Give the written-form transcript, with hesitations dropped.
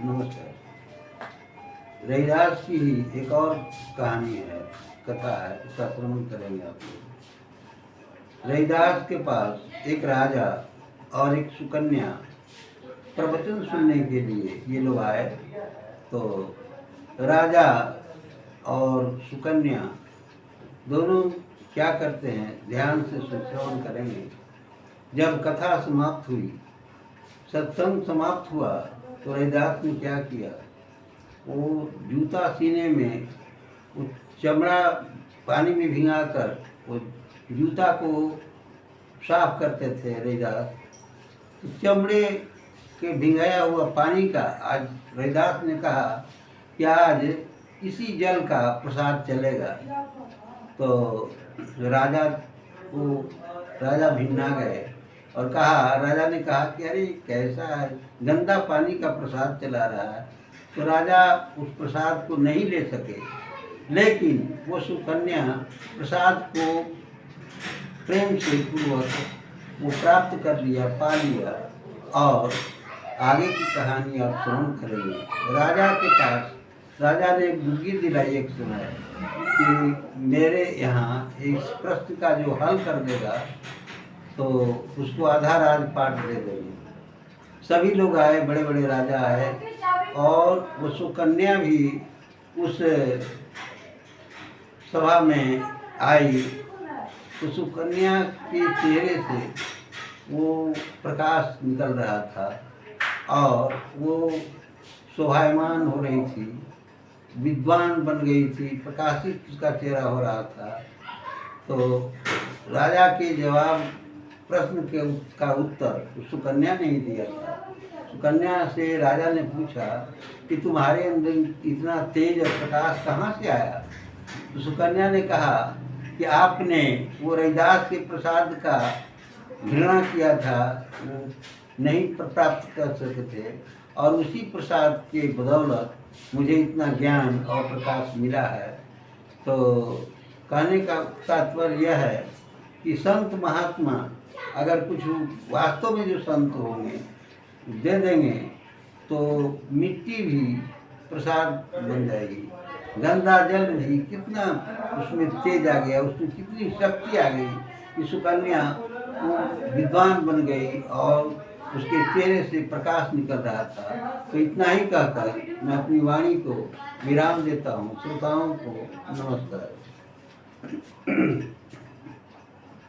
नमस्कार। रैदास की ही एक और कहानी है, कथा है, उसका श्रवण करेंगे आप लोग। रैदास के पास एक राजा और एक सुकन्या प्रवचन सुनने के लिए ये लोग आए। तो राजा और सुकन्या दोनों क्या करते हैं, ध्यान से श्रवण करेंगे। जब कथा समाप्त हुई, सत्संग समाप्त हुआ, तो रैदास ने क्या किया, वो जूता सीने में वो चमड़ा पानी में भिगाकर वो जूता को साफ करते थे रैदास। तो चमड़े के भिगाया हुआ पानी का आज रैदास ने कहा कि आज इसी जल का प्रसाद चलेगा। तो राजा भिन्ना गए और कहा, राजा ने कहा कि अरे कैसा है, गंदा पानी का प्रसाद चला रहा है। तो राजा उस प्रसाद को नहीं ले सके, लेकिन वो सुकन्या प्रसाद को प्रेम से पूर्वक वो प्राप्त कर लिया, पा लिया। और आगे की कहानी आप श्रवण करेंगे। राजा के पास राजा ने एक बुद्धि दिलाई एक समय कि मेरे यहाँ इस प्रश्न का जो हल कर देगा तो उसको आधा राजपाट दे देंगे। सभी लोग आए, बड़े बड़े राजा आए, और वो सुकन्या भी उस सभा में आई। तो सुकन्या के चेहरे से वो प्रकाश निकल रहा था और वो शोभायमान हो रही थी, विद्वान बन गई थी, प्रकाशित उसका चेहरा हो रहा था। तो राजा के जवाब प्रश्न का उत्तर सुकन्या ने ही दिया था। सुकन्या से राजा ने पूछा कि तुम्हारे अंदर इतना तेज और प्रकाश कहाँ से आया। तो सुकन्या ने कहा कि आपने वो रैदास के प्रसाद का घृणा किया था, वो नहीं प्राप्त कर सके थे, और उसी प्रसाद के बदौलत मुझे इतना ज्ञान और प्रकाश मिला है। तो कहने का तात्पर्य यह है कि संत महात्मा अगर कुछ वास्तव में जो संत होंगे दे देंगे तो मिट्टी भी प्रसाद बन जाएगी, गंदा जल भी कितना उसमें तेज आ गया, उसमें कितनी शक्ति आ गई कि सुकन्या विद्वान बन गई और उसके चेहरे से प्रकाश निकल रहा था। तो इतना ही कहकर मैं अपनी वाणी को विराम देता हूँ। श्रोताओं को नमस्कार।